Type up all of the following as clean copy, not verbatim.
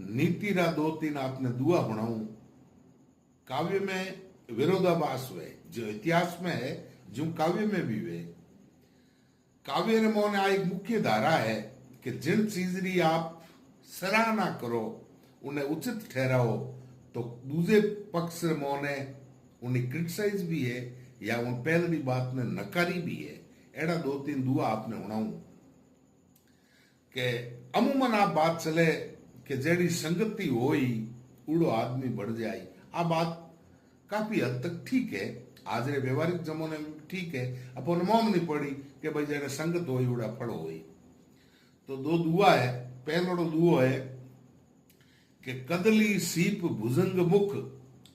नीति रा दो तीन आपने दुआ बनाऊं। काव्य में विरोधाभास हुए जो इतिहास में है, जो काव्य में भी हुए। काव्य रे मोने आ एक मुख्य धारा है कि जिन चीज री आप सराहना करो, उन्हें उचित ठहराओ, तो दूसरे पक्ष रे मोने उन्हें क्रिटिसाइज भी है या उन पहली बात ने नकारी भी है। एड़ा दो तीन दुआ आपने उड़ाऊं के अमूमन आप बात चले कि जेड़ी संगति होई उड़ो आदमी बढ़ जाए। आ बात काफी हद तक ठीक है, आज रे व्यवहारिक जमाने में ठीक है। अपन मोम नहीं पड़ी कि भाई जेने संगत होई उड़ा फल होई। तो दो दुआ है। पहलो दुओ है कि कदली सीप भुजंग मुख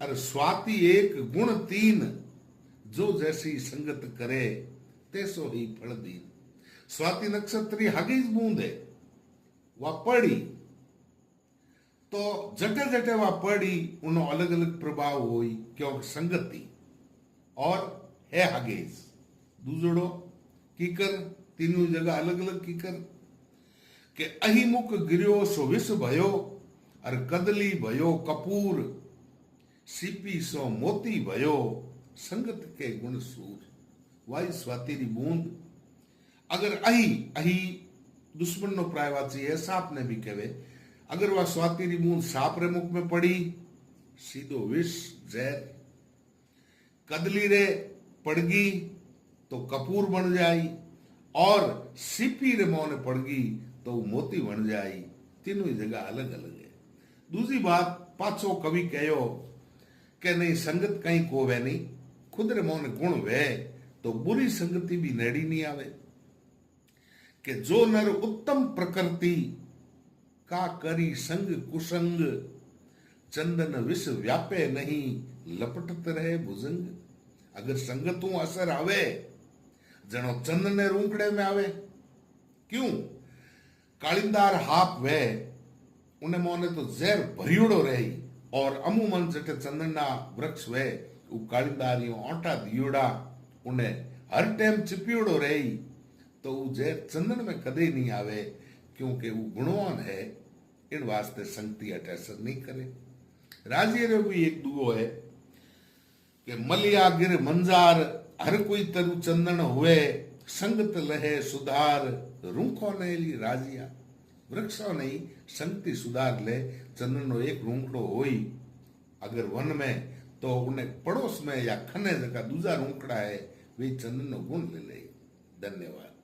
और स्वाति एक गुण तीन, जो जैसी संगत करे तैसो ही फल दीन। स्वाति नक्षत्री हगीज बूंद है, वह पड़ी तो जटे जटे वह पड़ी उनो अलग अलग प्रभाव हुई, क्योंकि संगति और है हगेज दूजड़ो कीकर, तीनों जगह अलग अलग कीकर के अहिमुख गिरियो सो विष भयो और कदली भयो कपूर, सीपी सो मोती भयो संगत के गुण सूर। वाई स्वाति री बूंद अगर अही दुश्मन नो प्रायवाची है, सांप ने भी कहे, अगर वह स्वाति री बूंद सांप रे मुख में पड़ी सीधो विष जहर। कदली रे पड़गी तो कपूर बन जाई और सीपी रे मोह ने पड़गी तो मोती बन जाई। तीनों ही जगह अलग अलग है। दूसरी बात पाछो कवि कहो कि नहीं संगत कहीं को वे नहीं, खुद रे मोह ने गुण वे तो बुरी संगति भी नेड़ी नहीं आवे। कि जो नर उत्तम प्रकृति का करी संग कुसंग, चंदन विष व्यापे नहीं लपटत रहे भुजंग। अगर संगतों असर आवे जनो चंदन ने रूंकड़े में आवे। क्यों? कालिंदार हाप वे उन्हें मोने तो जहर भरियोड़ो रही, और अमूमन जटे चंदना वृक्ष वे वो कालिंदारियों आटा दियोड़ा उन्हें हर टाइम चिपियोड़ो रही, तो वो जहर चंदन में कदे नहीं आवे, क्योंकि वो गुणवान है। इन वास्ते संगति अट असर नहीं करे। राजिए रे भी एक दुओ है कि मलिया गिर मंजार हर कोई तरु चंदन हुए, संगत लहे सुधार रूखो नेली राजिया। वृक्षों नहीं संगति सुधार ले, चंदन नो एक रूंकड़ो होई अगर वन में, तो उन्हें पड़ोस में या खने जगह दूजा रूंकड़ा है वे चंदन नो गुण ले ले। धन्यवाद।